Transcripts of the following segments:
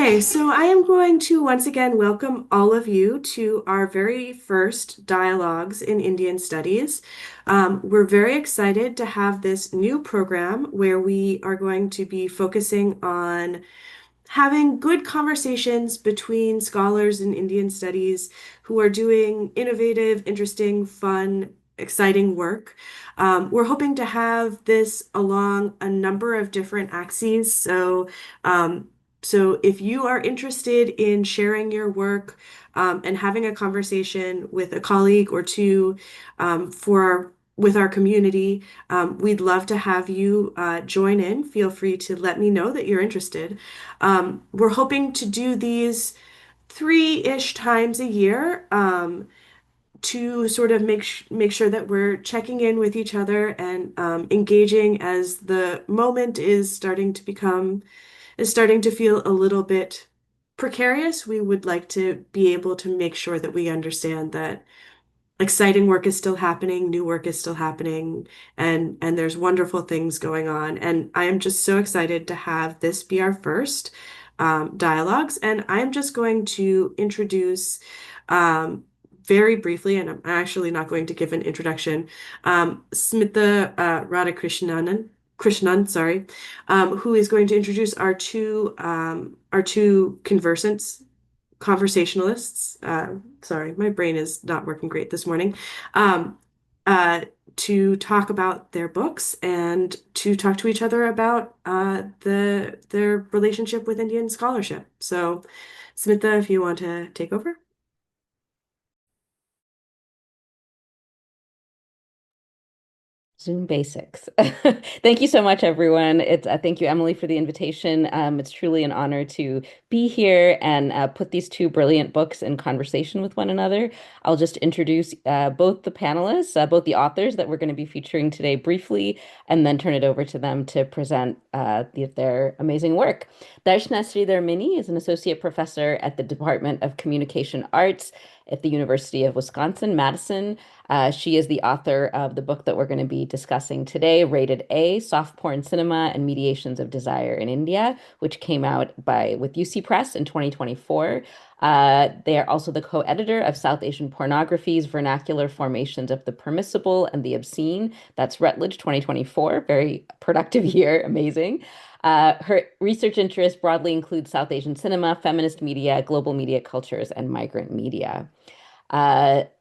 Okay, so I am going to once again welcome all of you to our very first Dialogues in Indian Studies. We're very excited to have this new program where we are going to be focusing on having good conversations between scholars in Indian studies who are doing innovative, interesting, fun, exciting work. We're hoping to have this along a number of different axes. So if you are interested in sharing your work and having a conversation with a colleague or two with our community, we'd love to have you join in. Feel free to let me know that you're interested. We're hoping to do these three-ish times a year to sort of make sure that we're checking in with each other and engaging as the moment is starting to feel a little bit precarious. We would like to be able to make sure that we understand that exciting work is still happening, new work is still happening, and there's wonderful things going on. And I am just so excited to have this be our first dialogues. And I'm just going to introduce very briefly, and I'm actually not going to give an introduction, Smita Krishnan, sorry, who is going to introduce our two conversants, conversationalists. Sorry, my brain is not working great this morning. Um, to talk about their books and to talk to each other about their relationship with Indian scholarship. So, Smita, if you want to take over. Zoom basics. Thank you so much, everyone. Thank you, Emily, for the invitation. It's truly an honor to be here and put these two brilliant books in conversation with one another. I'll just introduce both the panelists, both the authors that we're going to be featuring today briefly, and then turn it over to them to present their amazing work. Darshana Sridhar is an associate professor at the Department of Communication Arts at the University of Wisconsin-Madison. She is the author of the book that we're going to be discussing today, Rated A, Soft Porn Cinema and Mediations of Desire in India, which came out with UC Press in 2024. They are also the co-editor of South Asian Pornography's Vernacular Formations of the Permissible and the Obscene. That's Routledge 2024. Very productive year. Amazing. Her research interests broadly include South Asian cinema, feminist media, global media cultures, and migrant media.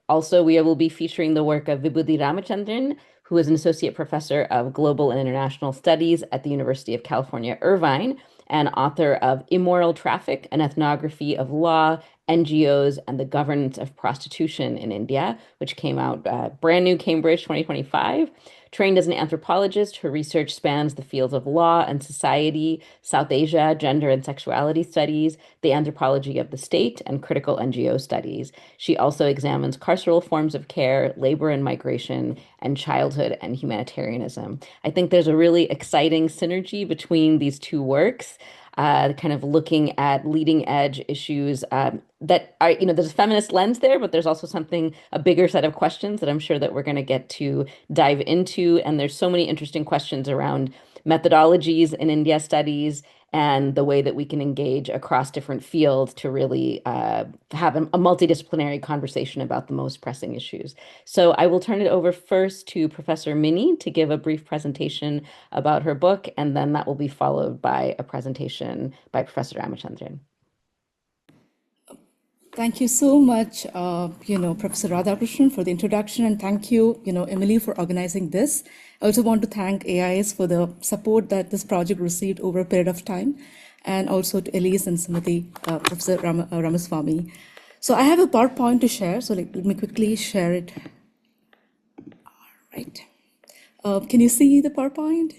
Also, we will be featuring the work of Vibhuti Ramachandran, who is an associate professor of global and international studies at the University of California, Irvine, and author of Immoral Traffic, an ethnography of law, NGOs, and the governance of prostitution in India, which came out brand new Cambridge 2025. Trained as an anthropologist, her research spans the fields of law and society, South Asia, gender and sexuality studies, the anthropology of the state, and critical NGO studies. She also examines carceral forms of care, labor and migration, and childhood and humanitarianism. I think there's a really exciting synergy between these two works, kind of looking at leading edge issues that are, there's a feminist lens there, but there's also a bigger set of questions that I'm sure that we're going to get to dive into. And there's so many interesting questions around methodologies in India studies and the way that we can engage across different fields to really have a multidisciplinary conversation about the most pressing issues. So I will turn it over first to Professor Mini to give a brief presentation about her book, and then that will be followed by a presentation by Professor Ramachandran. Thank you so much, Professor Radhakrishnan, for the introduction, and thank you, Emily, for organizing this. I also want to thank AIIS for the support that this project received over a period of time, and also to AIIS and Sumati, Professor Ramaswamy. So I have a PowerPoint to share, so let me quickly share it. All right. Can you see the PowerPoint?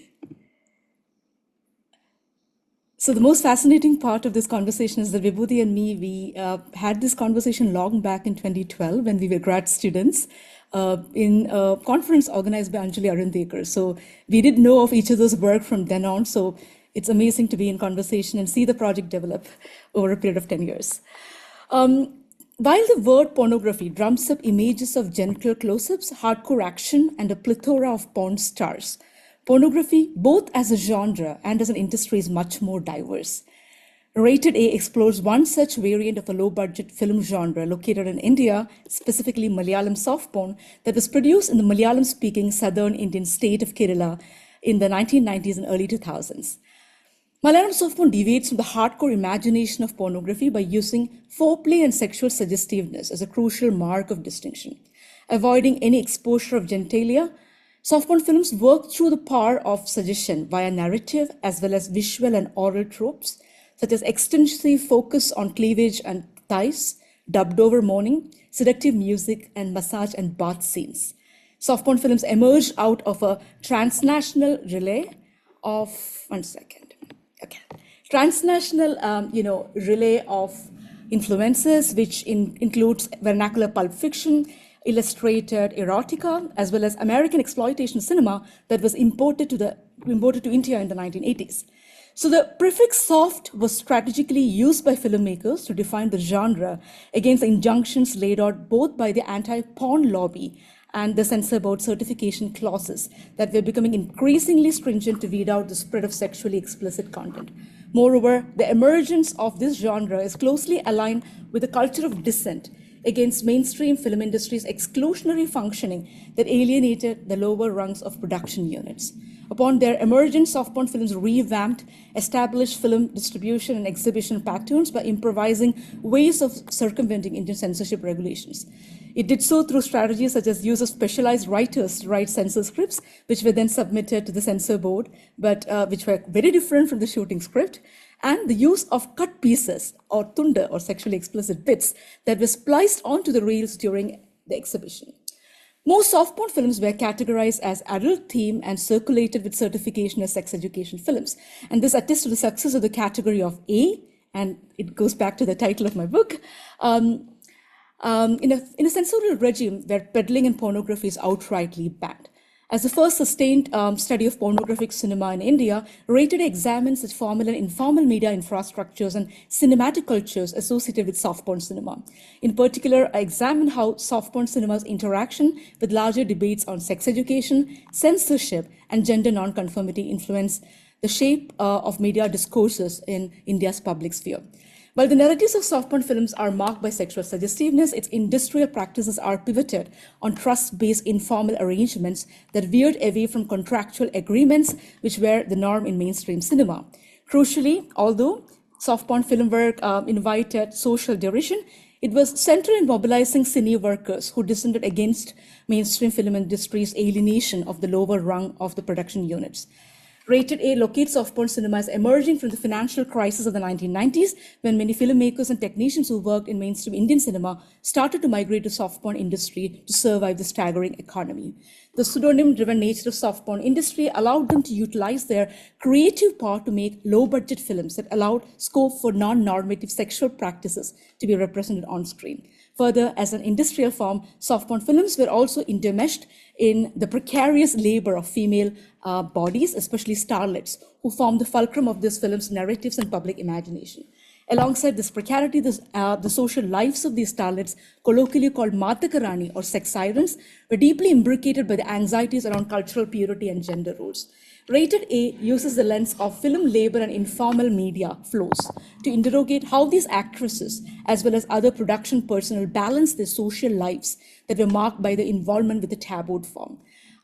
So the most fascinating part of this conversation is that Vibhuti and me, we had this conversation long back in 2012 when we were grad students in a conference organized by Anjali Arundekar. So we did know of each other's work from then on. So it's amazing to be in conversation and see the project develop over a period of 10 years. While the word pornography drums up images of genital close-ups, hardcore action, and a plethora of porn stars, pornography, both as a genre and as an industry, is much more diverse. Rated A explores one such variant of a low-budget film genre located in India, specifically Malayalam soft porn, that was produced in the Malayalam-speaking southern Indian state of Kerala in the 1990s and early 2000s. Malayalam soft porn deviates from the hardcore imagination of pornography by using foreplay and sexual suggestiveness as a crucial mark of distinction. Avoiding any exposure of genitalia, soft porn films work through the power of suggestion via narrative as well as visual and oral tropes, such as extensive focus on cleavage and thighs, dubbed over moaning, seductive music, and massage and bath scenes. Soft porn films emerged out of a transnational relay of, relay of influences, which includes vernacular pulp fiction, illustrated erotica, as well as American exploitation cinema that was imported to India in the 1980s. So the prefix soft was strategically used by filmmakers to define the genre against the injunctions laid out both by the anti-porn lobby and the censor board certification clauses that were becoming increasingly stringent to weed out the spread of sexually explicit content. Moreover, the emergence of this genre is closely aligned with the culture of dissent against mainstream film industry's exclusionary functioning that alienated the lower rungs of production units. Upon their emergence, soft porn films revamped established film distribution and exhibition patterns by improvising ways of circumventing Indian censorship regulations. It did so through strategies such as use of specialized writers to write censor scripts, which were then submitted to the censor board, but which were very different from the shooting script, and the use of cut pieces or tunda or sexually explicit bits that were spliced onto the reels during the exhibition. Most soft porn films were categorized as adult theme and circulated with certification as sex education films. And this attests to the success of the category of A, and it goes back to the title of my book, in a censorial regime where peddling and pornography is outrightly banned. As the first sustained study of pornographic cinema in India, Rated examines its formal and informal media infrastructures and cinematic cultures associated with soft porn cinema. In particular, I examined how soft porn cinema's interaction with larger debates on sex education, censorship, and gender nonconformity influence the shape of media discourses in India's public sphere. While the narratives of soft porn films are marked by sexual suggestiveness, its industrial practices are pivoted on trust-based informal arrangements that veered away from contractual agreements, which were the norm in mainstream cinema. Crucially, although soft porn film work invited social derision, it was central in mobilizing cine workers who dissented against mainstream film industry's alienation of the lower rung of the production units. Rated A locates soft porn cinema as emerging from the financial crisis of the 1990s, when many filmmakers and technicians who worked in mainstream Indian cinema started to migrate to soft porn industry to survive the staggering economy. The pseudonym-driven nature of soft porn industry allowed them to utilize their creative power to make low-budget films that allowed scope for non-normative sexual practices to be represented on screen. Further, as an industrial form, soft porn films were also intermeshed in the precarious labor of female bodies, especially starlets, who form the fulcrum of these films' narratives and public imagination. Alongside this precarity, the social lives of these starlets, colloquially called Matakarani or sex sirens, were deeply imbricated by the anxieties around cultural purity and gender roles. Rated A uses the lens of film labor and informal media flows to interrogate how these actresses, as well as other production personnel, balance their social lives that were marked by the involvement with the tabooed form.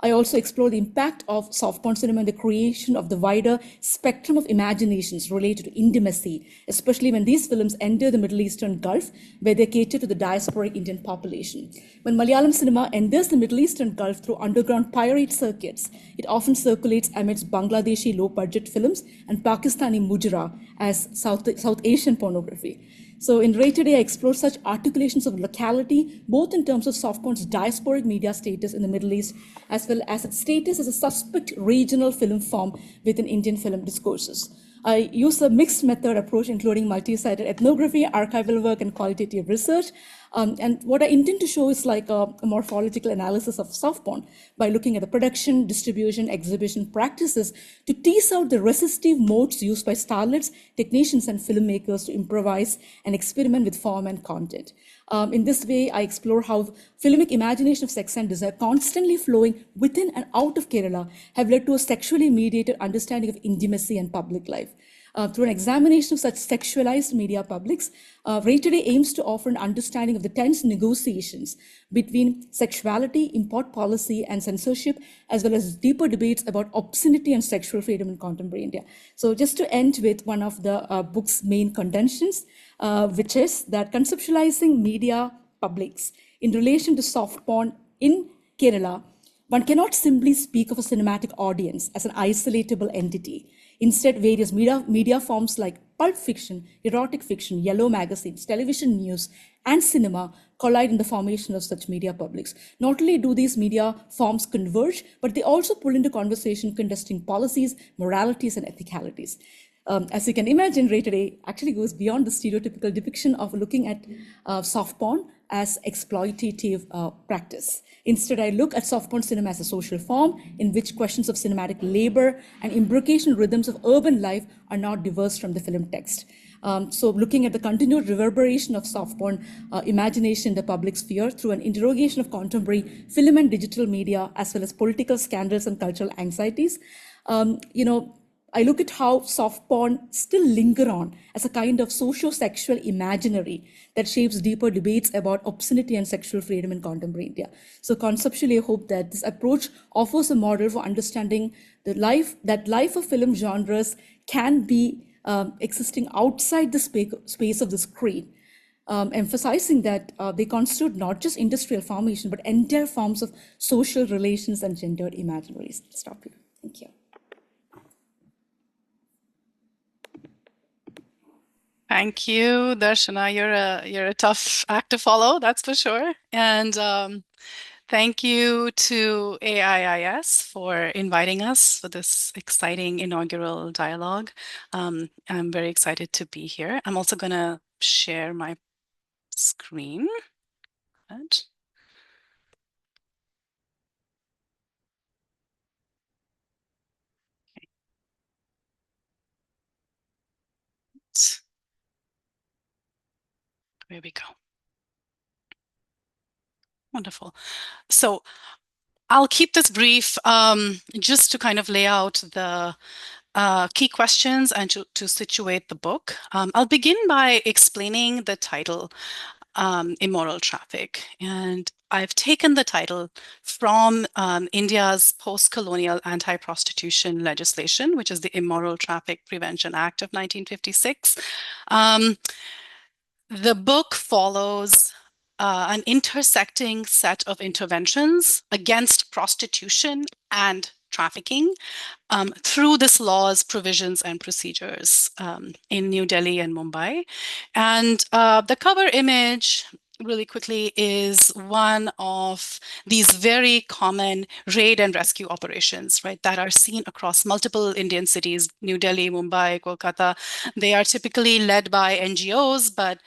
I also explore the impact of soft porn cinema in the creation of the wider spectrum of imaginations related to intimacy, especially when these films enter the Middle Eastern Gulf, where they cater to the diasporic Indian population. When Malayalam cinema enters the Middle Eastern Gulf through underground pirate circuits, it often circulates amidst Bangladeshi low-budget films and Pakistani mujra as South Asian pornography. So in Rated A, I explore such articulations of locality, both in terms of soft porn's diasporic media status in the Middle East, as well as its status as a suspect regional film form within Indian film discourses. I use a mixed method approach, including multi-sided ethnography, archival work, and qualitative research. And what I intend to show is like a morphological analysis of soft porn by looking at the production, distribution, exhibition practices to tease out the resistive modes used by starlets, technicians, and filmmakers to improvise and experiment with form and content. In this way, I explore how filmic imagination of sex and desire constantly flowing within and out of Kerala have led to a sexually mediated understanding of intimacy and public life. Through an examination of such sexualized media publics, Ray Today aims to offer an understanding of the tense negotiations between sexuality, import policy, and censorship, as well as deeper debates about obscenity and sexual freedom in contemporary India. So just to end with one of the book's main contentions, which is that conceptualizing media publics in relation to soft porn in Kerala, one cannot simply speak of a cinematic audience as an isolatable entity. Instead, various media forms like pulp fiction, erotic fiction, yellow magazines, television news, and cinema collide in the formation of such media publics. Not only do these media forms converge, but they also pull into conversation contesting policies, moralities, and ethicalities. As you can imagine, Ray Today actually goes beyond the stereotypical depiction of looking at soft porn as exploitative practice. Instead, I look at soft porn cinema as a social form in which questions of cinematic labor and imbrication rhythms of urban life are not diverse from the film text. So looking at the continued reverberation of soft porn imagination in the public sphere through an interrogation of contemporary film and digital media, as well as political scandals and cultural anxieties, I look at how soft porn still linger on as a kind of socio-sexual imaginary that shapes deeper debates about obscenity and sexual freedom in contemporary India. So conceptually, I hope that this approach offers a model for understanding the life of film genres can be existing outside the space of the screen, emphasizing that they constitute not just industrial formation, but entire forms of social relations and gendered imaginaries. Stop here. Thank you. Thank you, Darshana. You're a tough act to follow, that's for sure. And thank you to AIIS for inviting us for this exciting inaugural dialogue. I'm very excited to be here. I'm also going to share my screen. Right. There we go. Wonderful. So I'll keep this brief just to kind of lay out the key questions and to situate the book. I'll begin by explaining the title, Immoral Traffic. And I've taken the title from India's post-colonial anti-prostitution legislation, which is the Immoral Traffic Prevention Act of 1956. The book follows an intersecting set of interventions against prostitution and trafficking through this law's provisions and procedures in New Delhi and Mumbai. And the cover image, really quickly, is one of these very common raid and rescue operations, right, that are seen across multiple Indian cities, New Delhi, Mumbai, Kolkata. They are typically led by NGOs, but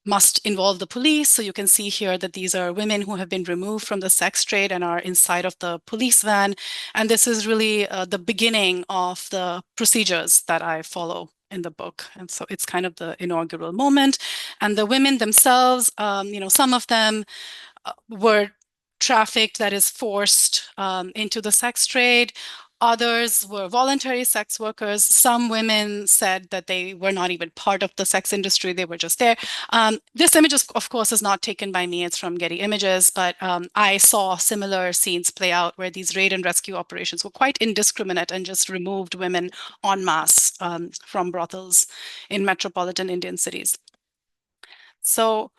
must involve the police. So you can see here that these are women who have been removed from the sex trade and are inside of the police van. And this is really the beginning of the procedures that I follow in the book. And so it's kind of the inaugural moment. And the women themselves, some of them were trafficked, that is forced into the sex trade. Others were voluntary sex workers. Some women said that they were not even part of the sex industry. They were just there. This image, of course, is not taken by me. It's from Getty Images, but I saw similar scenes play out where these raid and rescue operations were quite indiscriminate and just removed women en masse from brothels in metropolitan Indian cities. So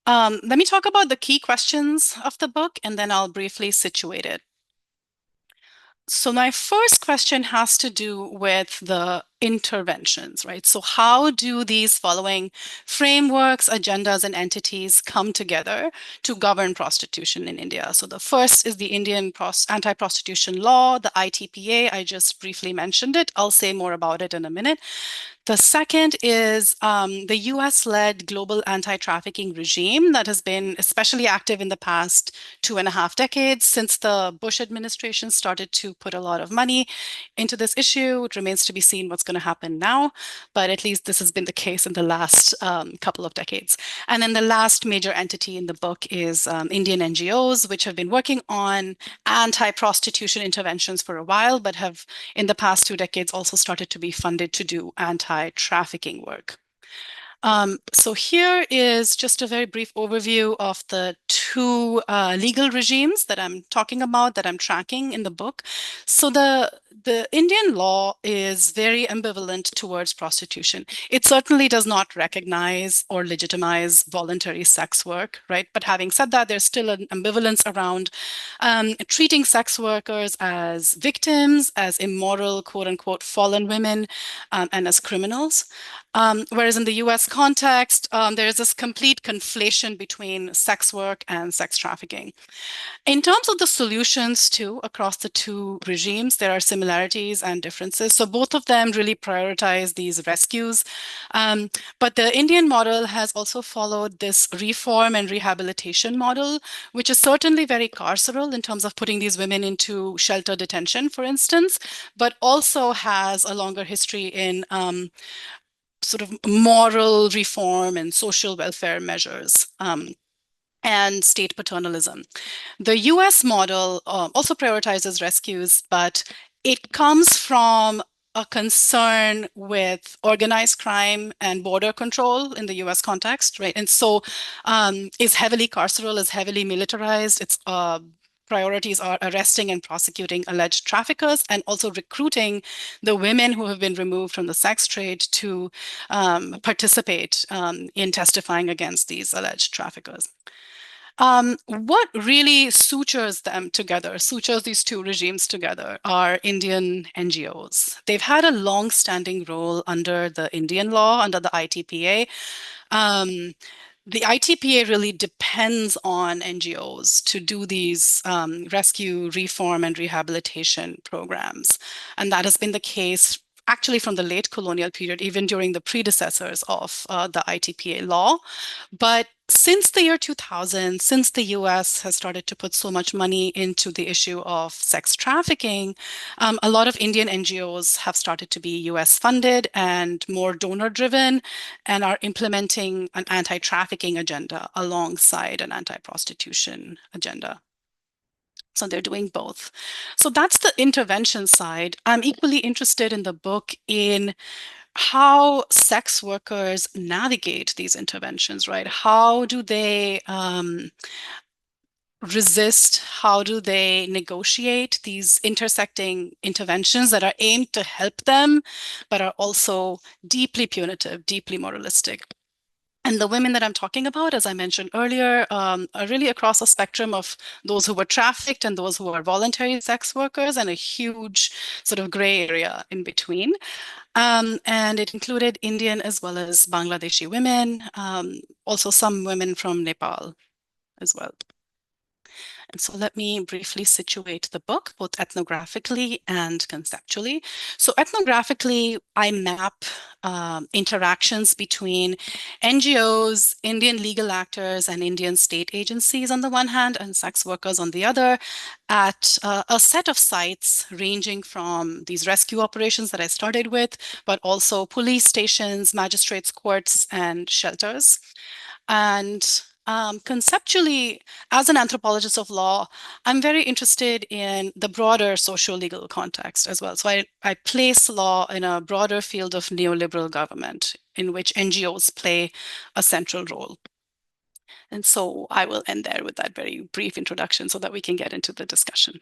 let me talk about the key questions of the book, and then I'll briefly situate it. So my first question has to do with the interventions, right? So how do these following frameworks, agendas, and entities come together to govern prostitution in India? So the first is the Indian Anti-Prostitution Law, the ITPA. I just briefly mentioned it. I'll say more about it in a minute. The second is the US-led global anti-trafficking regime that has been especially active in the past 2.5 decades since the Bush administration started to put a lot of money into this issue. It remains to be seen what's going to happen now, but at least this has been the case in the last couple of decades. And then the last major entity in the book is Indian NGOs, which have been working on anti-prostitution interventions for a while, but have in the past 2 decades also started to be funded to do anti-trafficking work. So here is just a very brief overview of the two legal regimes that I'm talking about, that I'm tracking in the book. So the Indian law is very ambivalent towards prostitution. It certainly does not recognize or legitimize voluntary sex work, right? But having said that, there's still an ambivalence around treating sex workers as victims, as immoral, quote unquote, fallen women, and as criminals. Whereas in the US context, there is this complete conflation between sex work and sex trafficking. In terms of the solutions too, across the two regimes, there are similarities and differences. So both of them really prioritize these rescues. But the Indian model has also followed this reform and rehabilitation model, which is certainly very carceral in terms of putting these women into shelter detention, for instance, but also has a longer history in sort of moral reform and social welfare measures. And state paternalism. The US model also prioritizes rescues, but it comes from a concern with organized crime and border control in the US context, right? And so is heavily carceral, is heavily militarized. Its priorities are arresting and prosecuting alleged traffickers and also recruiting the women who have been removed from the sex trade to participate in testifying against these alleged traffickers. What really sutures them together, sutures these two regimes together, are Indian NGOs. They've had a long-standing role under the Indian law, under the ITPA. The ITPA really depends on NGOs to do these rescue, reform, and rehabilitation programs. And that has been the case actually from the late colonial period, even during the predecessors of the ITPA law. But since the year 2000, since the US has started to put so much money into the issue of sex trafficking, a lot of Indian NGOs have started to be US funded and more donor driven and are implementing an anti-trafficking agenda alongside an anti-prostitution agenda. So they're doing both. So that's the intervention side. I'm equally interested in the book in how sex workers navigate these interventions, right? How do they resist? How do they negotiate these intersecting interventions that are aimed to help them, but are also deeply punitive, deeply moralistic? And the women that I'm talking about, as I mentioned earlier, are really across a spectrum of those who were trafficked and those who are voluntary sex workers, and a huge sort of gray area in between. And it included Indian as well as Bangladeshi women, also some women from Nepal as well. And so let me briefly situate the book, both ethnographically and conceptually. So ethnographically, I map interactions between NGOs, Indian legal actors, and Indian state agencies on the one hand, and sex workers on the other, at a set of sites ranging from these rescue operations that I started with, but also police stations, magistrates' courts, and shelters. And conceptually, as an anthropologist of law, I'm very interested in the broader social legal context as well. So I place law in a broader field of neoliberal government in which NGOs play a central role. And so I will end there with that very brief introduction so that we can get into the discussion.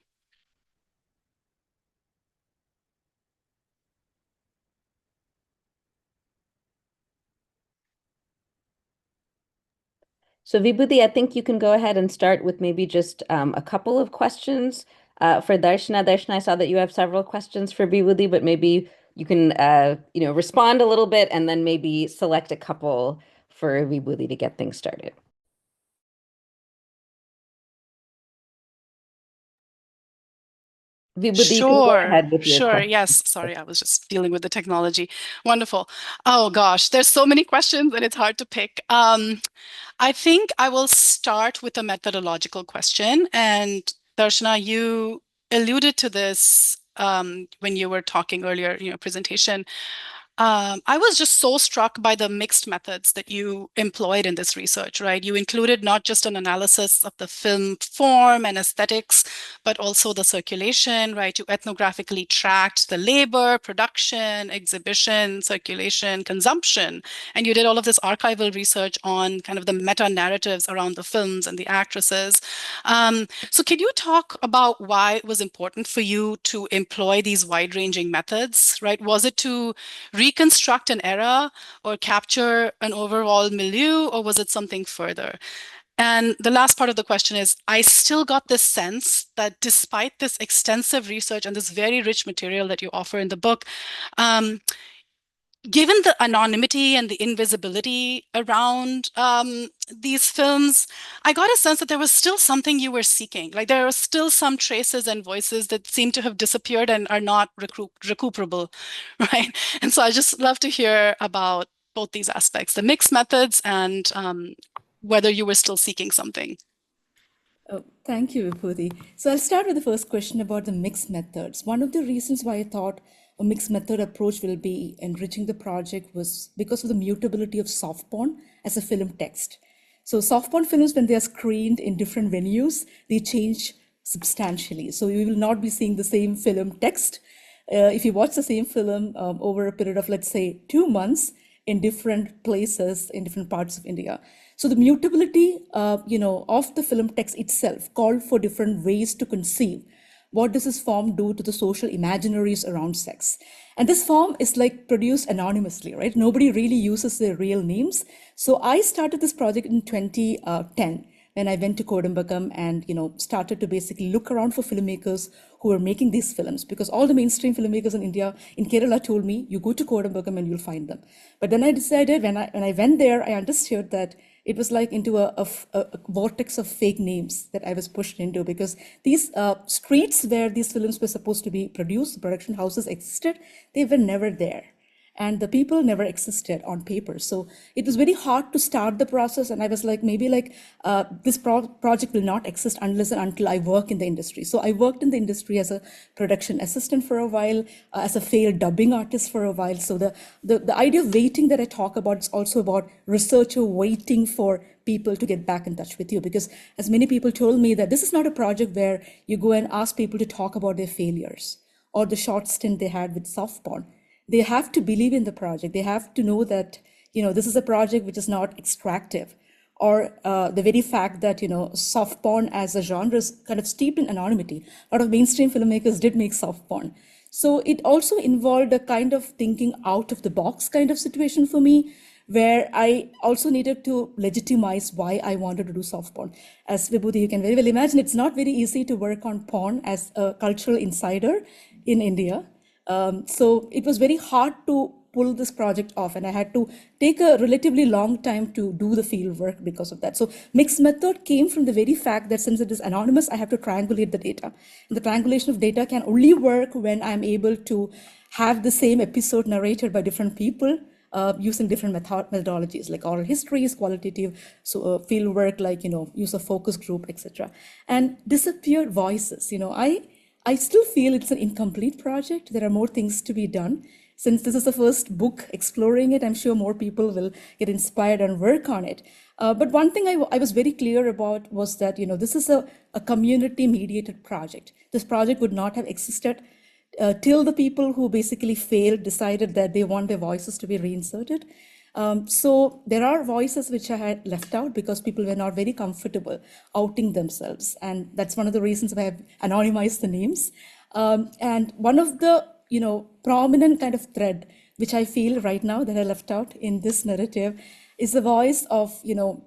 So Vibhuti, I think you can go ahead and start with maybe just a couple of questions for Darshana. Darshana, I saw that you have several questions for Vibhuti, but maybe you can respond a little bit and then maybe select a couple for Vibhuti to get things started. Vibhuti, you can go ahead with your Sure. question. Yes. Sorry, I was just dealing with the technology. Wonderful. Oh gosh, there's so many questions and it's hard to pick. I think I will start with a methodological question. And Darshana, you alluded to this when you were talking earlier in your presentation. I was just so struck by the mixed methods that you employed in this research, right? You included not just an analysis of the film form and aesthetics, but also the circulation, right? You ethnographically tracked the labor, production, exhibition, circulation, consumption, and you did all of this archival research on kind of the meta narratives around the films and the actresses. So can you talk about why it was important for you to employ these wide-ranging methods, right? Was it to reconstruct an era or capture an overall milieu, or was it something further? And the last part of the question is, I still got this sense that despite this extensive research and this very rich material that you offer in the book, um, given the anonymity and the invisibility around these films, I got a sense that there was still something you were seeking. Like there are still some traces and voices that seem to have disappeared and are not recuperable, right? And so I just love to hear about both these aspects, the mixed methods and whether you were still seeking something. Oh, thank you, Vibhuti. So I'll start with the first question about the mixed methods. One of the reasons why I thought a mixed method approach will be enriching the project was because of the mutability of soft porn as a film text. So soft porn films, when they are screened in different venues, they change substantially. So you will not be seeing the same film text. If you watch the same film over a period of, let's say, 2 months in different places in different parts of India. So the mutability, of the film text itself called for different ways to conceive. What does this form do to the social imaginaries around sex? And this form is like produced anonymously, right? Nobody really uses their real names. So I started this project in 2010 when I went to Kodambakam and started to basically look around for filmmakers who were making these films, because all the mainstream filmmakers in India, in Kerala, told me, you go to Kodambakam and you'll find them. But then I decided, when I went there, I understood that it was like into a vortex of fake names that I was pushed into, because these streets where these films were supposed to be produced, the production houses existed, they were never there. And the people never existed on paper. So it was very hard to start the process. And I was like, maybe this project will not exist unless and until I work in the industry. So I worked in the industry as a production assistant for a while, as a failed dubbing artist for a while. So the idea of waiting that I talk about is also about researcher waiting for people to get back in touch with you. Because as many people told me, that this is not a project where you go and ask people to talk about their failures or the short stint they had with soft porn. They have to believe in the project. They have to know that, this is a project which is not extractive, or the very fact that, soft porn as a genre is kind of steeped in anonymity. A lot of mainstream filmmakers did make soft porn. So it also involved a kind of thinking out of the box kind of situation for me, where I also needed to legitimize why I wanted to do soft porn. As Vibhuti, you can very well imagine, it's not very easy to work on porn as a cultural insider in India. So it was very hard to pull this project off, and I had to take a relatively long time to do the field work because of that. So mixed method came from the very fact that since it is anonymous, I have to triangulate the data. And the triangulation of data can only work when I'm able to have the same episode narrated by different people using different methodologies, like oral histories, qualitative field work, like, use of focus group, etc. And disappeared voices. I still feel it's an incomplete project. There are more things to be done. Since this is the first book exploring it, I'm sure more people will get inspired and work on it. But one thing I was very clear about was that, this is a community-mediated project. This project would not have existed till the people who basically failed decided that they want their voices to be reinserted. So there are voices which I had left out because people were not very comfortable outing themselves. And that's one of the reasons why I've anonymized the names. And one of the, prominent kind of thread, which I feel right now that I left out in this narrative, is the voice of,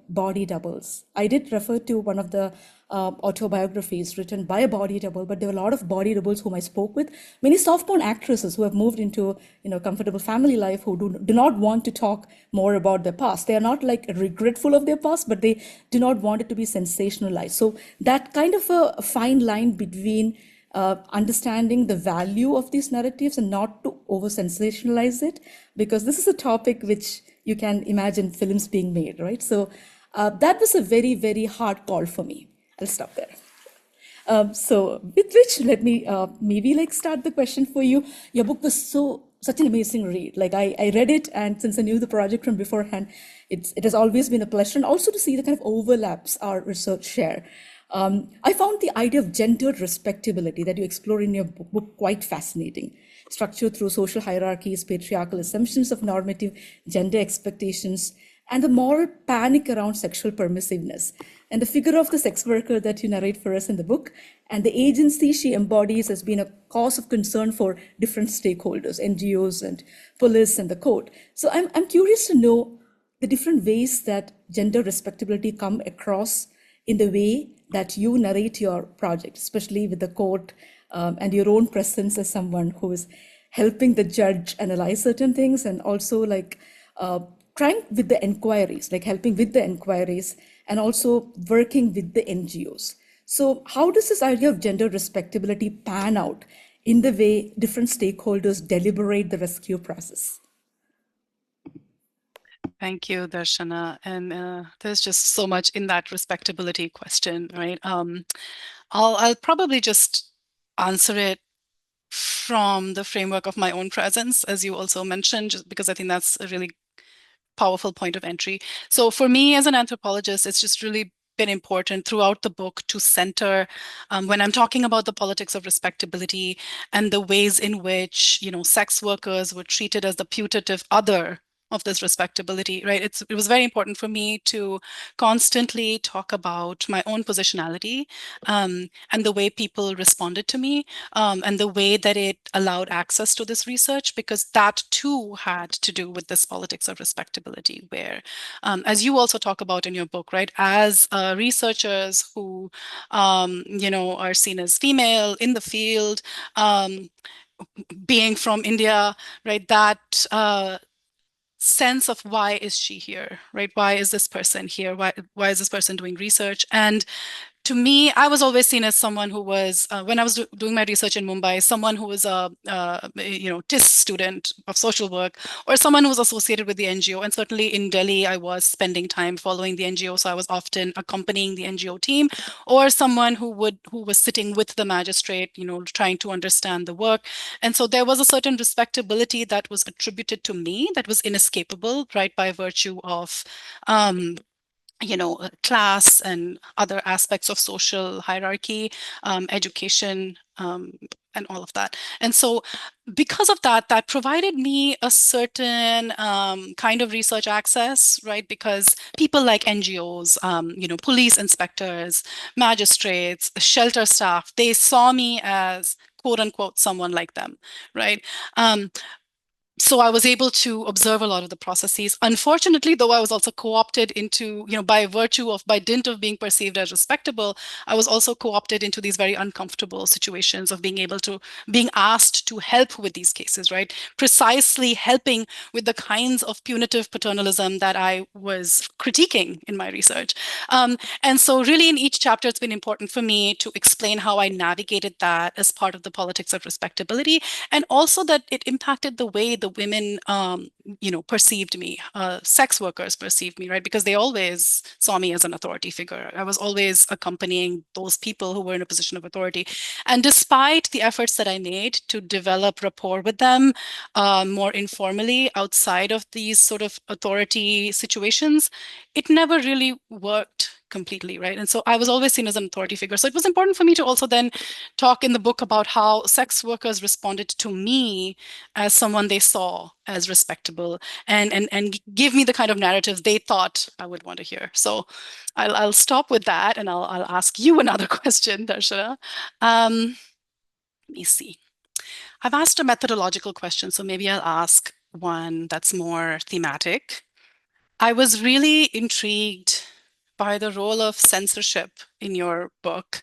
body doubles. I did refer to one of the autobiographies written by a body double, but there were a lot of body doubles whom I spoke with. Many soft porn actresses who have moved into, comfortable family life, who do not want to talk more about their past. They are not like regretful of their past, but they do not want it to be sensationalized. So that kind of a fine line between understanding the value of these narratives and not to over sensationalize it, because this is a topic which you can imagine films being made, right? So that was a very, very hard call for me. I'll stop there. So with which, let me maybe like start the question for you. Your book was such an amazing read. Like I read it, and since I knew the project from beforehand, it has always been a pleasure, and also to see the kind of overlaps our research share. I found the idea of gendered respectability that you explore in your book quite fascinating. Structured through social hierarchies, patriarchal assumptions of normative gender expectations, and the moral panic around sexual permissiveness. And the figure of the sex worker that you narrate for us in the book and the agency she embodies has been a cause of concern for different stakeholders, NGOs and police and the court. So I'm curious to know the different ways that gender respectability come across in the way that you narrate your project, especially with the court and your own presence as someone who is helping the judge analyze certain things, and also like trying with the inquiries, like helping with the inquiries, and also working with the NGOs. So how does this idea of gender respectability pan out in the way different stakeholders deliberate the rescue process? Thank you, Darshana. And there's just so much in that respectability question, right? I'll probably just answer it from the framework of my own presence, as you also mentioned, just because I think that's a really powerful point of entry. So for me as an anthropologist, it's just really been important throughout the book to center when I'm talking about the politics of respectability and the ways in which, sex workers were treated as the putative other of this respectability, right? It was very important for me to constantly talk about my own positionality and the way people responded to me and the way that it allowed access to this research, because that too had to do with this politics of respectability, where, as you also talk about in your book, right, as researchers who, are seen as female in the field, being from India, right, that sense of why is she here, right? Why is this person here? Why is this person doing research? And to me, I was always seen as someone who was, when I was doing my research in Mumbai, someone who was a, TIS student of social work, or someone who was associated with the NGO. And certainly in Delhi, I was spending time following the NGO, so I was often accompanying the NGO team, or someone who was sitting with the magistrate, trying to understand the work. And so there was a certain respectability that was attributed to me that was inescapable, right, by virtue of class and other aspects of social hierarchy, education, and all of that. And so because of that, that provided me a certain kind of research access, right? Because people like NGOs, police inspectors, magistrates, shelter staff, they saw me as quote unquote someone like them, right? So I was able to observe a lot of the processes. Unfortunately, though, I was also co-opted into, by dint of being perceived as respectable, I was also co-opted into these very uncomfortable situations of being asked to help with these cases, right? Precisely helping with the kinds of punitive paternalism that I was critiquing in my research. And so really in each chapter, it's been important for me to explain how I navigated that as part of the politics of respectability, and also that it impacted the way the women, perceived me, sex workers perceived me, right? Because they always saw me as an authority figure. I was always accompanying those people who were in a position of authority. And despite the efforts that I made to develop rapport with them more informally outside of these sort of authority situations, it never really worked completely, right? And so I was always seen as an authority figure. So it was important for me to also then talk in the book about how sex workers responded to me as someone they saw as respectable, and give me the kind of narratives they thought I would want to hear. So I'll stop with that, and I'll ask you another question, Darshana. Let me see. I've asked a methodological question, so maybe I'll ask one that's more thematic. I was really intrigued by the role of censorship in your book,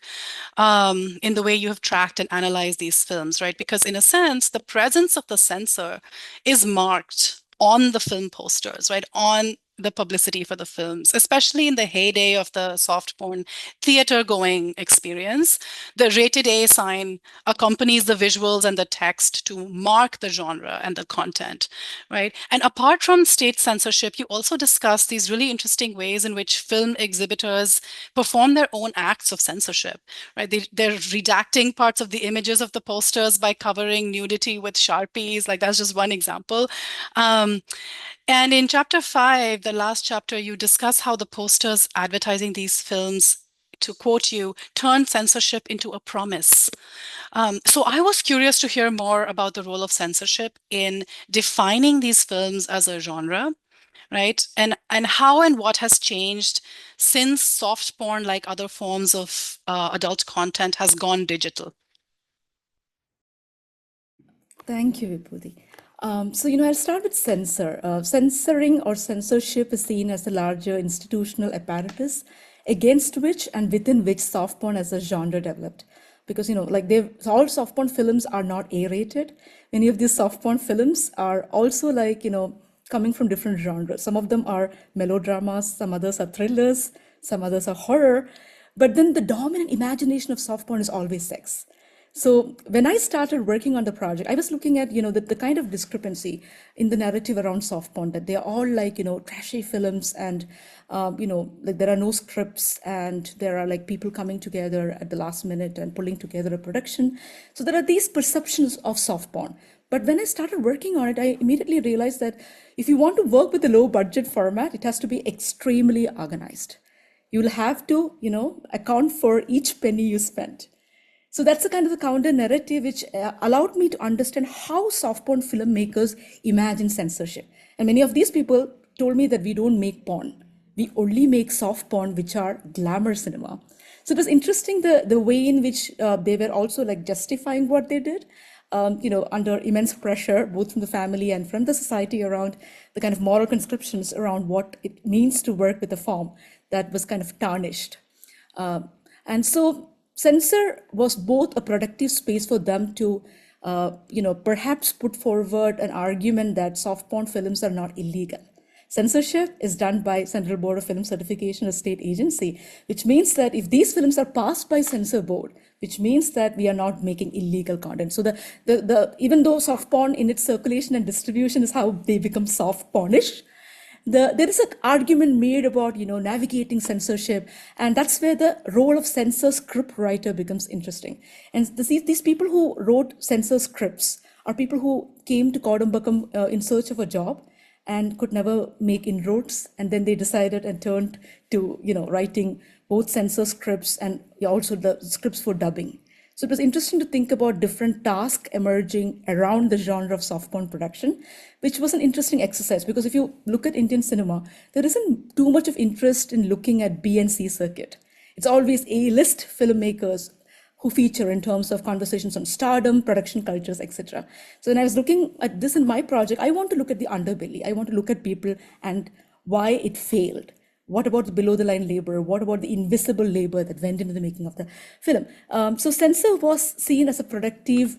in the way you have tracked and analyzed these films, right? Because in a sense, the presence of the censor is marked on the film posters, right? On the publicity for the films, especially in the heyday of the soft porn theater going experience. The rated A sign accompanies the visuals and the text to mark the genre and the content, right? And apart from state censorship, you also discuss these really interesting ways in which film exhibitors perform their own acts of censorship, right? They're redacting parts of the images of the posters by covering nudity with Sharpies. Like that's just one example. Um, and in chapter 5, the last chapter, you discuss how the posters advertising these films, to quote you, turn censorship into a promise. So I was curious to hear more about the role of censorship in defining these films as a genre, right? And how and what has changed since soft porn, like other forms of adult content, has gone digital. Thank you, Vibhuti. I'll start with censor. Censoring or censorship is seen as a larger institutional apparatus against which and within which soft porn as a genre developed. Because, all soft porn films are not A-rated. Many of these soft porn films are also coming from different genres. Some of them are melodramas, some others are thrillers, some others are horror. But then the dominant imagination of soft porn is always sex. So when I started working on the project, I was looking at, the kind of discrepancy in the narrative around soft porn, that they are all trashy films and, there are no scripts and there are like people coming together at the last minute and pulling together a production. So there are these perceptions of soft porn. But when I started working on it, I immediately realized that if you want to work with a low budget format, it has to be extremely organized. You will have to, account for each penny you spend. So that's the kind of the counter narrative which allowed me to understand how soft porn filmmakers imagine censorship. And many of these people told me that we don't make porn. We only make soft porn, which are glamour cinema. So it was interesting the way in which they were also like justifying what they did, under immense pressure, both from the family and from the society around the kind of moral conscriptions around what it means to work with a form that was kind of tarnished. And so censor was both a productive space for them to, perhaps put forward an argument that soft porn films are not illegal. Censorship is done by Central Board of Film Certification, a state agency, which means that if these films are passed by censor board, which means that we are not making illegal content. So even though soft porn in its circulation and distribution is how they become soft pornish, there is an argument made about navigating censorship, and that's where the role of censor script writer becomes interesting. And these people who wrote censor scripts are people who came to Kodambakkam in search of a job and could never make inroads, and then they decided and turned to writing both censor scripts and also the scripts for dubbing. So it was interesting to think about different tasks emerging around the genre of soft porn production, which was an interesting exercise, because if you look at Indian cinema, there isn't too much of interest in looking at B and C circuit. It's always A-list filmmakers who feature in terms of conversations on stardom, production cultures, etc. So when I was looking at this in my project, I want to look at the underbelly. I want to look at people and why it failed. What about the below the line labor? What about the invisible labor that went into the making of the film? So censor was seen as a productive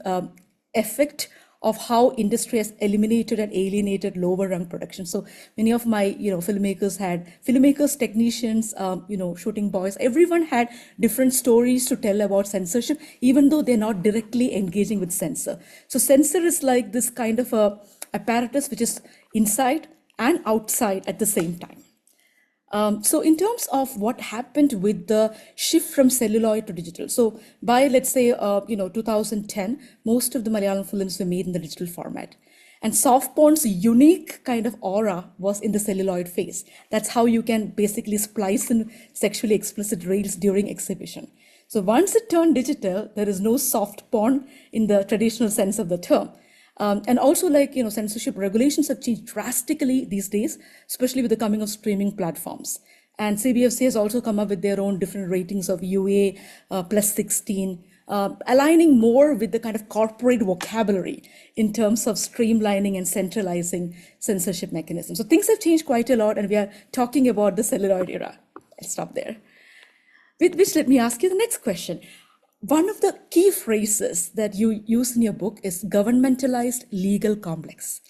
effect of how industry has eliminated and alienated lower rung production. So many of my filmmakers had filmmakers, technicians, shooting boys. Everyone had different stories to tell about censorship, even though they're not directly engaging with censor. So censor is like this kind of a apparatus which is inside and outside at the same time. So in terms of what happened with the shift from celluloid to digital, so by let's say 2010, most of the Malayalam films were made in the digital format, and soft porn's unique kind of aura was in the celluloid phase. That's how you can basically splice in sexually explicit reels during exhibition. So once it turned digital, there is no soft porn in the traditional sense of the term. And also censorship regulations have changed drastically these days, especially with the coming of streaming platforms. And CBFC has also come up with their own different ratings of UA plus 16, aligning more with the kind of corporate vocabulary in terms of streamlining and centralizing censorship mechanisms. So things have changed quite a lot, and we are talking about the celluloid era. I'll stop there. With which, let me ask you the next question. One of the key phrases that you use in your book is governmentalized legal complex.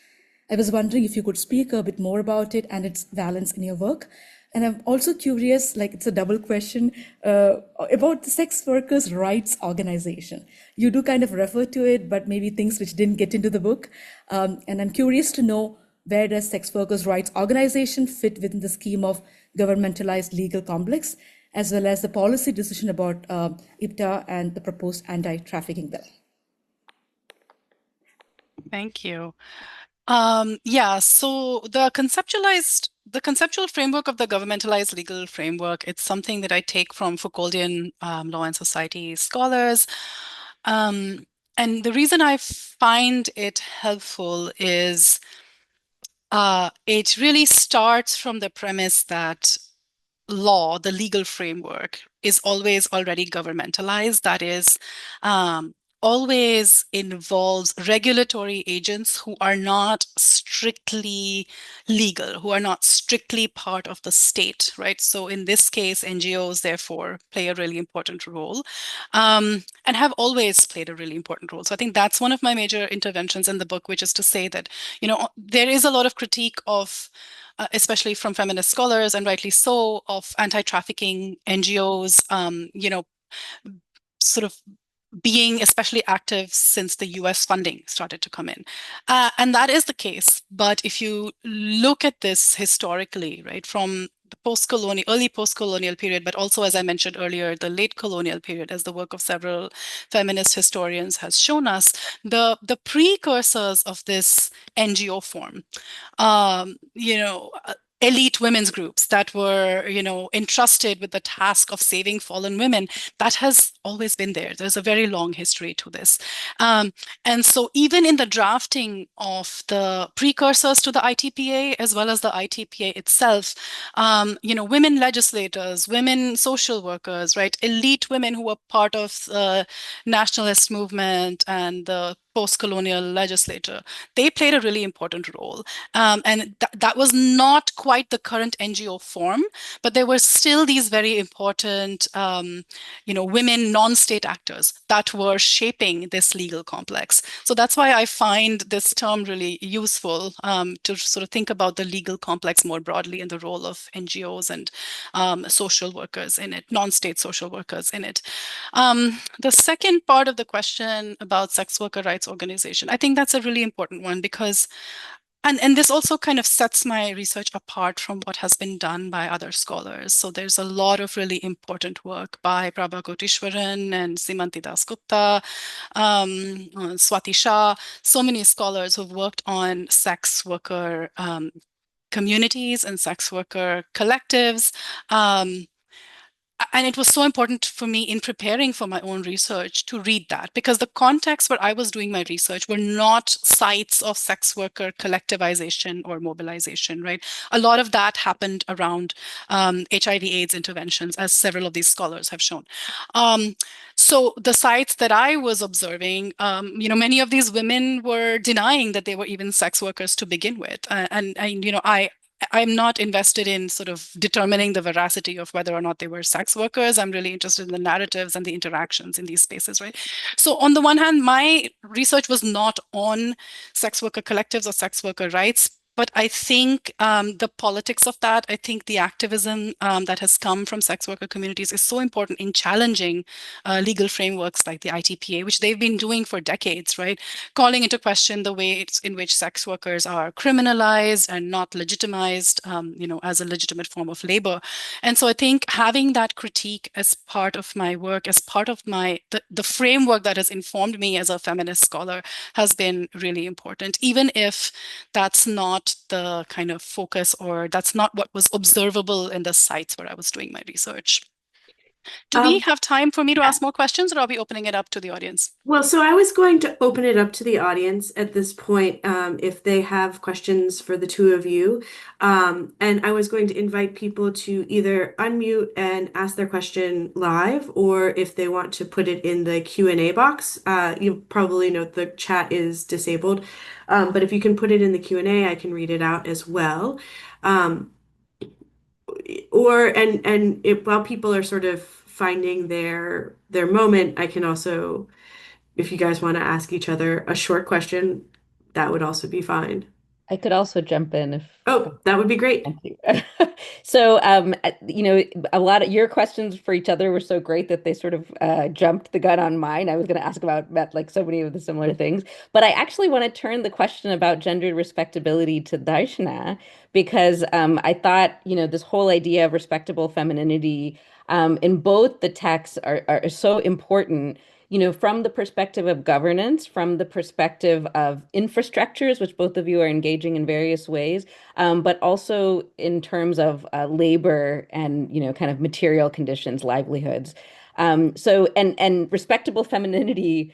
I was wondering if you could speak a bit more about it and its valence in your work. And I'm also curious, like it's a double question, about the sex workers' rights organization. You do kind of refer to it, but maybe things which didn't get into the book. And I'm curious to know, where does sex workers' rights organization fit within the scheme of governmentalized legal complex, as well as the policy decision about IPTA and the proposed anti-trafficking bill? Thank you. Yeah, so the conceptual framework of the governmentalized legal framework, it's something that I take from Foucauldian law and society scholars. Um, and the reason I find it helpful is it really starts from the premise that law, the legal framework, is always already governmentalized. That is, always involves regulatory agents who are not strictly legal, who are not strictly part of the state, right? So in this case, NGOs therefore play a really important role, and have always played a really important role. So I think that's one of my major interventions in the book, which is to say that, there is a lot of critique of especially from feminist scholars, and rightly so, of anti-trafficking NGOs, sort of being especially active since the US funding started to come in. And that is the case. But if you look at this historically, right, from the early post-colonial period, but also, as I mentioned earlier, the late colonial period, as the work of several feminist historians has shown us, the precursors of this NGO form, um, you know, uh, elite women's groups that were, entrusted with the task of saving fallen women, that has always been there. There's a very long history to this. And so even in the drafting of the precursors to the ITPA, as well as the ITPA itself, women legislators, women social workers, right, elite women who were part of the nationalist movement and the post-colonial legislature, they played a really important role. And that was not quite the current NGO form, but there were still these very important, women non-state actors that were shaping this legal complex. So that's why I find this term really useful, to sort of think about the legal complex more broadly and the role of NGOs and social workers in it, non-state social workers in it. The second part of the question about sex worker rights organization, I think that's a really important one because and this also kind of sets my research apart from what has been done by other scholars. So there's a lot of really important work by Prabha Kotishwaran and Simanti Dasgupta, Swati Shah, so many scholars who've worked on sex worker communities and sex worker collectives. And it was so important for me in preparing for my own research to read that, because the context where I was doing my research were not sites of sex worker collectivization or mobilization, right? A lot of that happened around HIV/AIDS interventions, as several of these scholars have shown. So the sites that I was observing, many of these women were denying that they were even sex workers to begin with. I'm not invested in sort of determining the veracity of whether or not they were sex workers. I'm really interested in the narratives and the interactions in these spaces, right? So on the one hand, my research was not on sex worker collectives or sex worker rights, but I think the politics of that, I think the activism that has come from sex worker communities is so important in challenging legal frameworks like the ITPA, which they've been doing for decades, right? Calling into question the ways in which sex workers are criminalized and not legitimized, as a legitimate form of labor. And so I think having that critique as part of my work, as part of the framework that has informed me as a feminist scholar, has been really important, even if that's not the kind of focus, or that's not what was observable in the sites where I was doing my research. Do we have time for me to ask more questions, or are we opening it up to the audience? Well, so I was going to open it up to the audience at this point, if they have questions for the two of you. And I was going to invite people to either unmute and ask their question live, or if they want to put it in the Q&A box. You probably know the chat is disabled, but if you can put it in the Q&A, I can read it out as well. While people are sort of finding their moment, I can also, if you guys want to ask each other a short question, that would also be fine. I could also jump in if Oh, that would be great. thank you. So, a lot of your questions for each other were so great that they sort of jumped the gun on mine. I was going to ask about like so many of the similar things, but I actually want to turn the question about gendered respectability to Darshana because I thought, this whole idea of respectable femininity in both the texts are so important. From the perspective of governance, from the perspective of infrastructures, which both of you are engaging in various ways, but also in terms of labor and kind of material conditions, livelihoods. And respectable femininity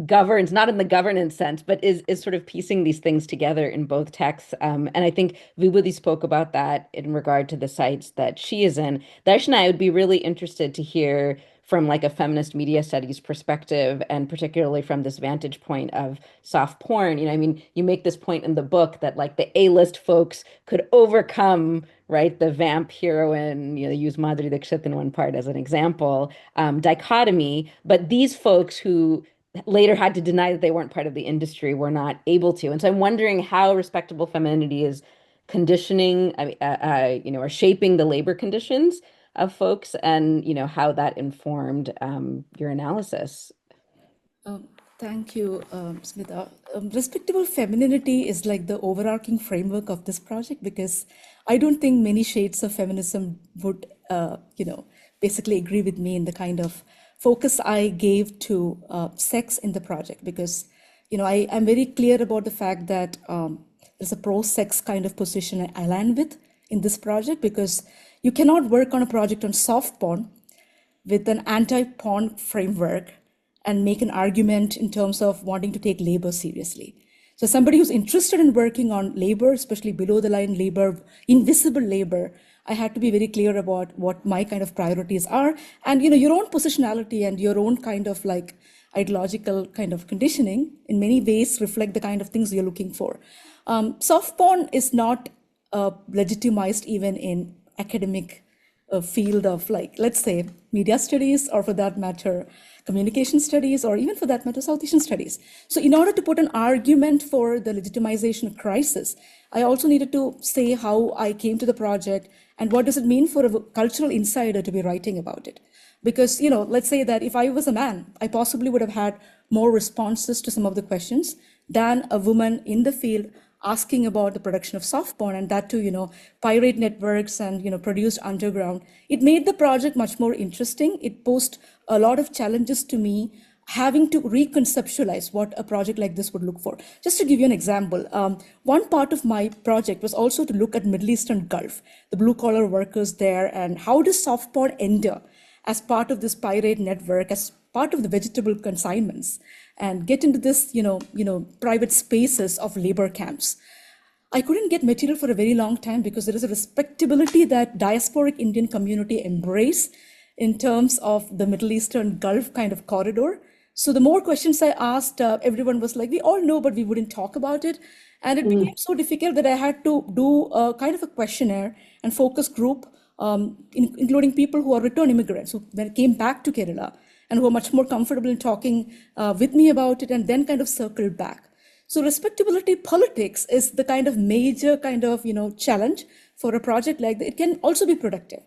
governs, not in the governance sense, but is sort of piecing these things together in both texts. And I think Vibhuti spoke about that in regard to the sites that she is in. Darshana, I would be really interested to hear from like a feminist media studies perspective, and particularly from this vantage point of soft porn. I mean, you make this point in the book that like the A-list folks could overcome, right, the vamp heroine, use Madhuri Dixit in one part as an example, dichotomy, but these folks who later had to deny that they weren't part of the industry, were not able to. And so I'm wondering how respectable femininity is conditioning, or shaping the labor conditions of folks, and how that informed your analysis. Um, Thank you, Smita. Respectable femininity is like the overarching framework of this project because I don't think many shades of feminism would, basically agree with me in the kind of focus I gave to sex in the project because, I'm very clear about the fact that there's a pro-sex kind of position I land with in this project because you cannot work on a project on soft porn with an anti-porn framework and make an argument in terms of wanting to take labor seriously. So somebody who's interested in working on labor, especially below the line labor, invisible labor, I had to be very clear about what my kind of priorities are. And your own positionality and your own kind of like ideological kind of conditioning in many ways reflect the kind of things you're looking for. Soft porn is not legitimized even in academic field of like, let's say, media studies, or for that matter, communication studies, or even for that matter, South Asian studies. So in order to put an argument for the legitimization crisis, I also needed to say how I came to the project and what does it mean for a cultural insider to be writing about it. Because, let's say that if I was a man, I possibly would have had more responses to some of the questions than a woman in the field asking about the production of soft porn, and that too, pirate networks and, produced underground. It made the project much more interesting. It posed a lot of challenges to me, having to reconceptualize what a project like this would look for. Just to give you an example, one part of my project was also to look at Middle Eastern Gulf, the blue collar workers there, and how does soft porn enter as part of this pirate network, as part of the vegetable consignments, and get into this, private spaces of labor camps. I couldn't get material for a very long time because there is a respectability that diasporic Indian community embrace in terms of the Middle Eastern Gulf kind of corridor. So the more questions I asked, everyone was like, we all know, but we wouldn't talk about it. And it became so difficult that I had to do a kind of a questionnaire and focus group, including people who are return immigrants who came back to Kerala and who are much more comfortable in talking with me about it, and then kind of circled back. So respectability politics is the kind of major kind of, challenge for a project like that. It can also be productive.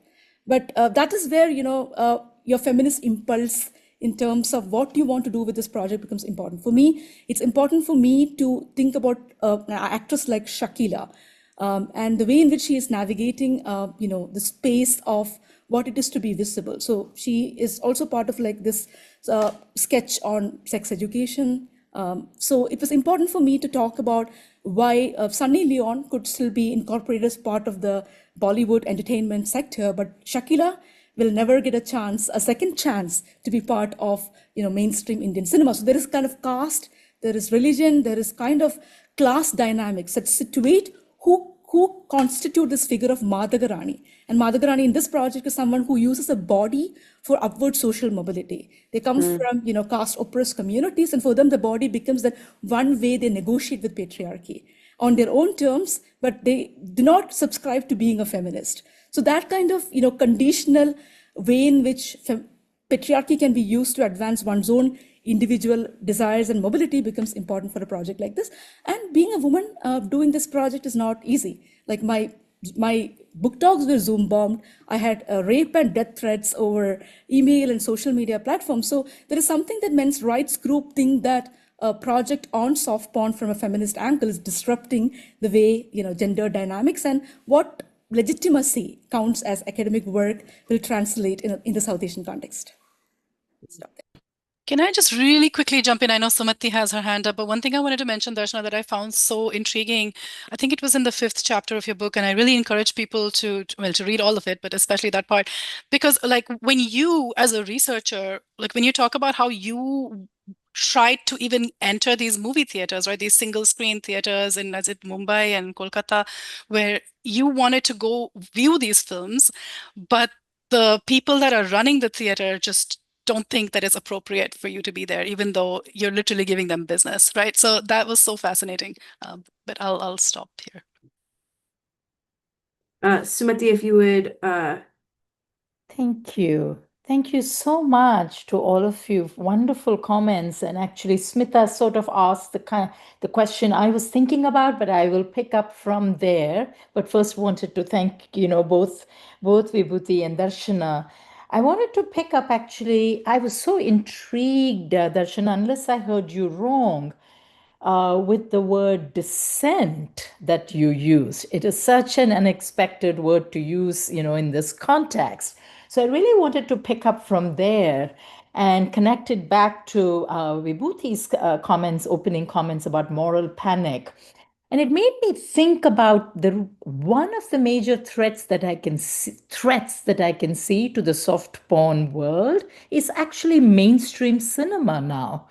But that is where, your feminist impulse in terms of what you want to do with this project becomes important. For me, it's important for me to think about an actress like Shakila, and the way in which she is navigating, the space of what it is to be visible. So she is also part of like this sketch on sex education. So it was important for me to talk about why Sunny Leon could still be incorporated as part of the Bollywood entertainment sector, but Shakila will never get a second chance to be part of mainstream Indian cinema. So there is kind of caste, there is religion, there is kind of class dynamics that situate who constitute this figure of Madhagarani. And Madhagarani in this project is someone who uses a body for upward social mobility. They come from, caste oppressed communities, and for them, the body becomes the one way they negotiate with patriarchy on their own terms, but they do not subscribe to being a feminist. So that kind of, conditional way in which patriarchy can be used to advance one's own individual desires and mobility becomes important for a project like this. And being a woman doing this project is not easy. Like my book talks were Zoom bombed. I had rape and death threats over email and social media platforms. So there is something that men's rights group think that a project on soft porn from a feminist angle is disrupting the way gender dynamics and what legitimacy counts as academic work will translate in the South Asian context. Stop there. Can I just really quickly jump in? I know Sumati has her hand up, but one thing I wanted to mention, Darshana, that I found so intriguing, I think it was in the 5th chapter of your book, and I really encourage people to read all of it, but especially that part, because like when you, as a researcher, like when you talk about how you tried to even enter these movie theaters, right? These single screen theaters in, as it Mumbai and Kolkata, where you wanted to go view these films, but the people that are running the theater just don't think that it's appropriate for you to be there, even though you're literally giving them business, right? So that was so fascinating. But I'll stop here. Sumati, if you would Thank you. Thank you so much to all of you. Wonderful comments. And actually, Smita sort of asked the question I was thinking about, but I will pick up from there. But first, wanted to thank both Vibhuti and Darshana. I wanted to pick up actually. I was so intrigued, Darshana, unless I heard you wrong, with the word dissent that you used. It is such an unexpected word to use, in this context. So I really wanted to pick up from there and connect it back to Vibhuti's opening comments about moral panic. And it made me think about one of the major threats that I can see to the soft porn world is actually mainstream cinema now,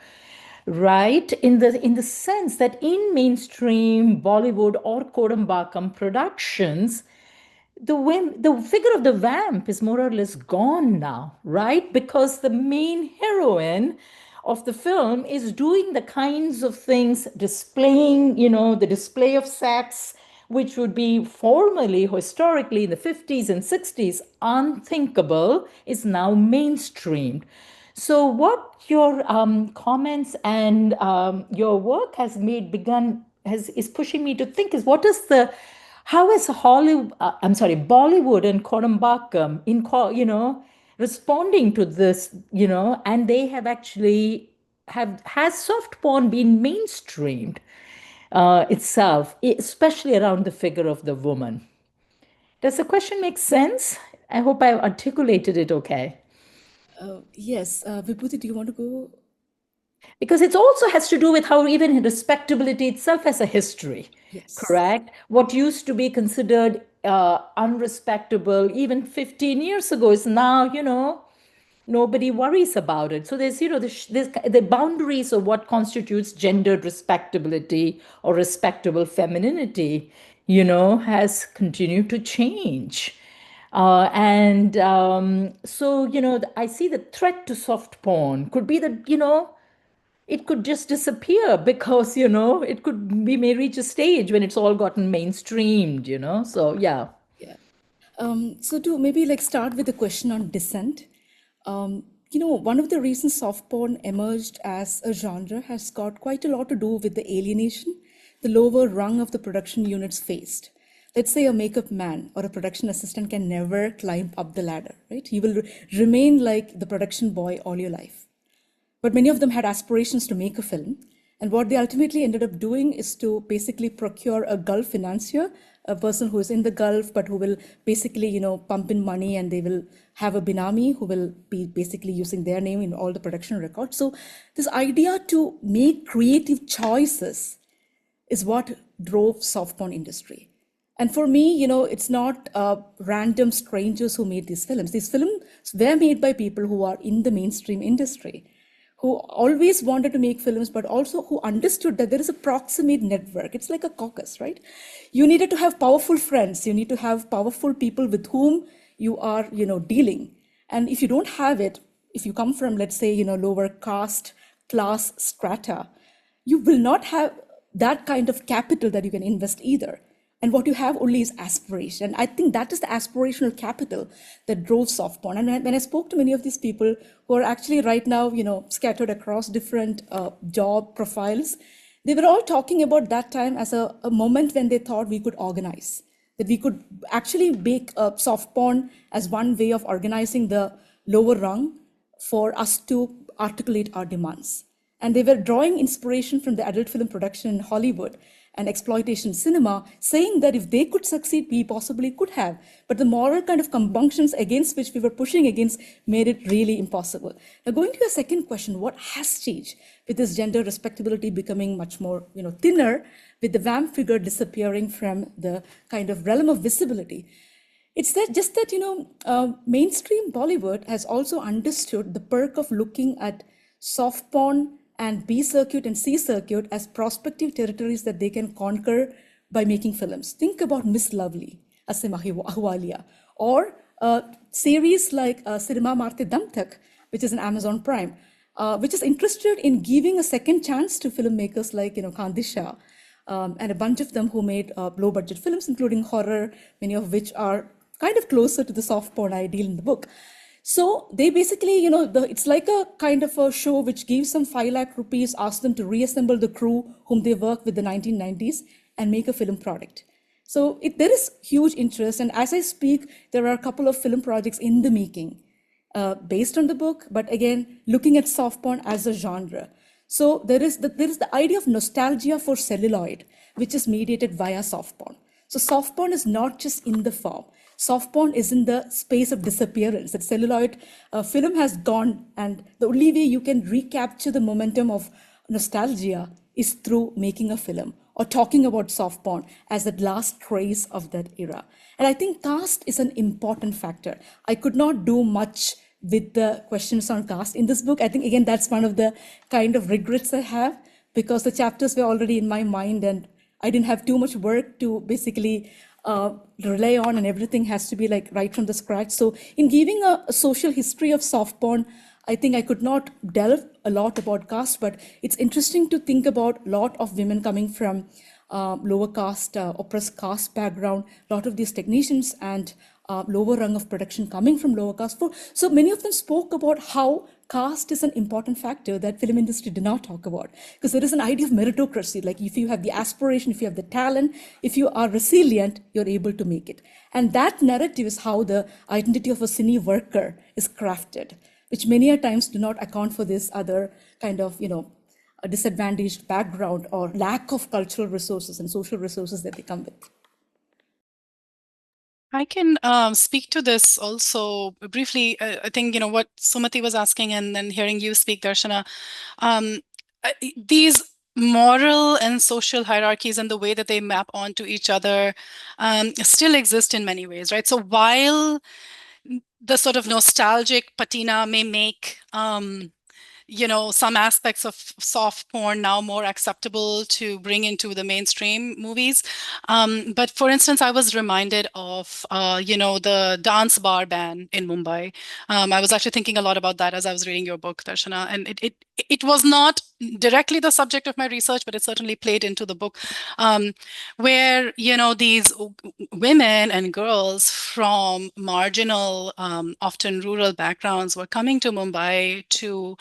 right? In the sense that in mainstream Bollywood or Kodambakam productions, the figure of the vamp is more or less gone now, right? Because the main heroine of the film is doing the kinds of things, displaying, the display of sex, which would be formerly, historically, in the 50s and 60s, unthinkable, is now mainstreamed. So, what your comments and your work is pushing me to think is how is Bollywood and Kodambakam responding to this, and they have actually has soft porn been mainstreamed itself, especially around the figure of the woman. Does the question make sense? I hope I articulated it okay. Yes, Vibhuti, do you want to go? Because it also has to do with how even respectability itself has a history. Yes. Correct? What used to be considered unrespectable even 15 years ago is now, nobody worries about it. So there's, the boundaries of what constitutes gendered respectability or respectable femininity, has continued to change. So, I see the threat to soft porn could be that, it could just disappear because, we may reach a stage when it's all gotten mainstreamed. So, yeah. Yeah. So to maybe start with a question on dissent. One of the reasons soft porn emerged as a genre has got quite a lot to do with the alienation the lower rung of the production units faced. Let's say a makeup man or a production assistant can never climb up the ladder, right? He will remain like the production boy all your life. But many of them had aspirations to make a film. And what they ultimately ended up doing is to basically procure a Gulf financier, a person who is in the Gulf, but who will basically, pump in money, and they will have a binami who will be basically using their name in all the production records. So this idea to make creative choices is what drove soft porn industry. And for me, it's not random strangers who made these films. These films were made by people who are in the mainstream industry, who always wanted to make films, but also who understood that there is a proximate network. It's like a caucus, right? You needed to have powerful friends. You need to have powerful people with whom you are, dealing. And if you don't have it, if you come from, let's say, lower caste, class strata, you will not have that kind of capital that you can invest either. and what you have only is aspiration. I think that is the aspirational capital that drove soft porn. And when I spoke to many of these people who are actually right now, scattered across different job profiles, they were all talking about that time as a moment when they thought we could organize, that we could actually make soft porn as one way of organizing the lower rung for us to articulate our demands. And they were drawing inspiration from the adult film production in Hollywood and exploitation cinema, saying that if they could succeed, we possibly could have. But the moral kind of compunctions against which we were pushing against made it really impossible. Now, going to your second question, what has changed with this gender respectability becoming much more, thinner, with the vamp figure disappearing from the kind of realm of visibility? It's that mainstream Bollywood has also understood the perk of looking at soft porn and B circuit and C circuit as prospective territories that they can conquer by making films. Think about Miss Lovely, Asim Ahwalia, or series like Cinema Marte Dam Tak, which is an Amazon Prime, which is interested in giving a second chance to filmmakers like Kandisha, and a bunch of them who made low budget films, including horror, many of which are kind of closer to the soft porn ideal in the book. So they basically, it's like a kind of a show which gives them 5 lakh rupees, asks them to reassemble the crew whom they worked with the 1990s and make a film product. So there is huge interest. And as I speak, there are a couple of film projects in the making based on the book, but again, looking at soft porn as a genre. So there is the idea of nostalgia for celluloid, which is mediated via soft porn. So soft porn is not just in the form. Soft porn is in the space of disappearance. That celluloid film has gone, and the only way you can recapture the momentum of nostalgia is through making a film or talking about soft porn as that last trace of that era. And I think caste is an important factor. I could not do much with the questions on caste in this book. I think, again, that's one of the kind of regrets I have, because the chapters were already in my mind and I didn't have too much work to basically rely on, and everything has to be like right from the scratch. So in giving a social history of soft porn, I think I could not delve a lot about caste, but it's interesting to think about a lot of women coming from lower caste, oppressed caste background, a lot of these technicians and lower rung of production coming from lower caste. So many of them spoke about how caste is an important factor that film industry did not talk about, because there is an idea of meritocracy. Like if you have the aspiration, if you have the talent, if you are resilient, you're able to make it. And that narrative is how the identity of a cine worker is crafted, which many a times do not account for this other kind of, a disadvantaged background or lack of cultural resources and social resources that they come with. I can speak to this also briefly. I think, what Sumati was asking, and then hearing you speak, Darshana, these moral and social hierarchies and the way that they map onto each other still exist in many ways, right? So while the sort of nostalgic patina may make some aspects of soft porn now more acceptable to bring into the mainstream movies. But for instance, I was reminded of, the dance bar ban in Mumbai. I was actually thinking a lot about that as I was reading your book, Darshana, and it was not directly the subject of my research, but it certainly played into the book, where, these women and girls from marginal, often rural backgrounds were coming to Mumbai to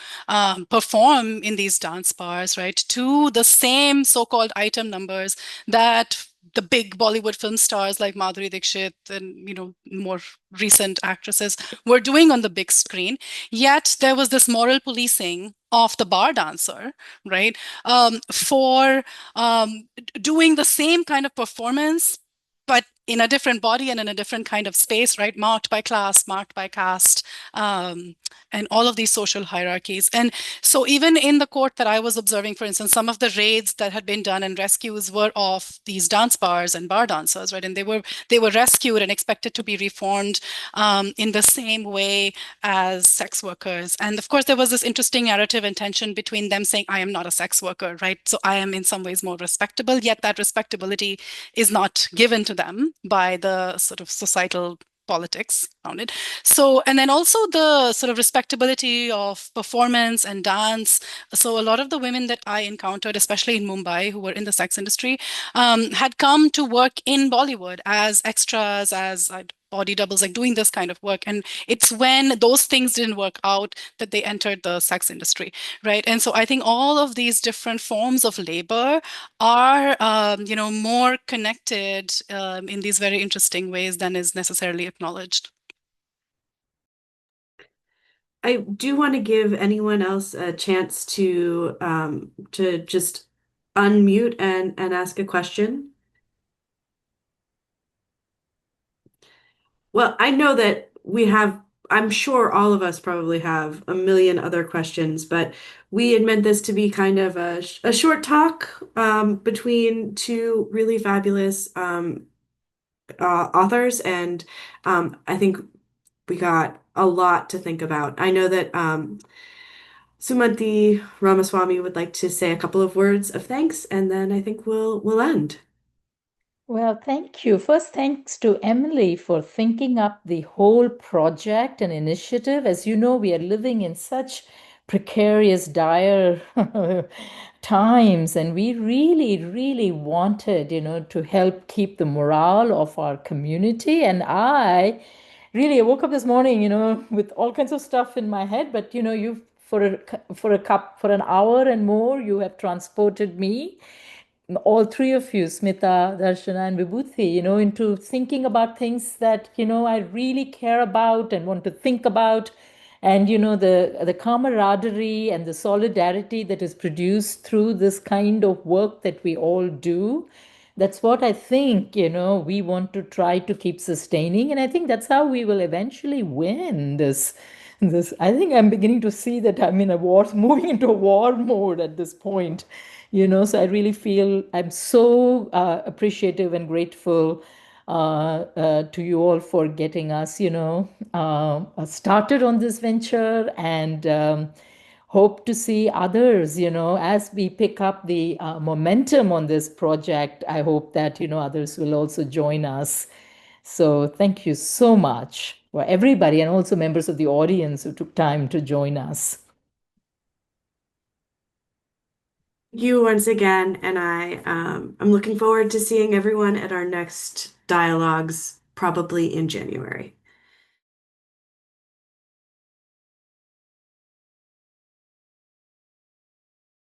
perform in these dance bars, right, to the same so-called item numbers that the big Bollywood film stars like Madhuri Dixit and, more recent actresses were doing on the big screen. Yet there was this moral policing of the bar dancer, right, for doing the same kind of performance, but in a different body and in a different kind of space, right, marked by class, marked by caste, and all of these social hierarchies. And so even in the court that I was observing, for instance, some of the raids that had been done and rescues were of these dance bars and bar dancers, right? And they were rescued and expected to be reformed in the same way as sex workers. And of course, there was this interesting narrative and tension between them saying, I am not a sex worker, right? So I am in some ways more respectable, yet that respectability is not given to them by the sort of societal politics around it. So, and then also the sort of respectability of performance and dance. So a lot of the women that I encountered, especially in Mumbai, who were in the sex industry, had come to work in Bollywood as extras, as body doubles, like doing this kind of work. And it's when those things didn't work out that they entered the sex industry, right? And so I think all of these different forms of labor are, more connected in these very interesting ways than is necessarily acknowledged. I do want to give anyone else a chance to just unmute and ask a question. Well, I know that I'm sure all of us probably have a million other questions, but we had meant this to be kind of a short talk between two really fabulous authors, and I think we got a lot to think about. I know that Sumanthi Ramaswamy would like to say a couple of words of thanks, and then I think we'll end. Well, thank you. First, thanks to Emily for thinking up the whole project and initiative. As you know, we are living in such precarious, dire times, and we really, really wanted, to help keep the morale of our community. And I woke up this morning, with all kinds of stuff in my head, but you for an hour and more, you have transported me, all three of you, Smita, Darshana, and Vibhuti, into thinking about things that, I really care about and want to think about. And, the camaraderie and the solidarity that is produced through this kind of work that we all do. That's what I think, we want to try to keep sustaining. And I think that's how we will eventually win this. I think I'm beginning to see that I'm in a war, moving into a war mode at this point. So I really feel I'm so appreciative and grateful to you all for getting us, started on this venture, and hope to see others, as we pick up the momentum on this project. I hope that, others will also join us. So thank you so much for everybody, and also members of the audience who took time to join us. Thank you once again, and I'm looking forward to seeing everyone at our next dialogues, probably in January.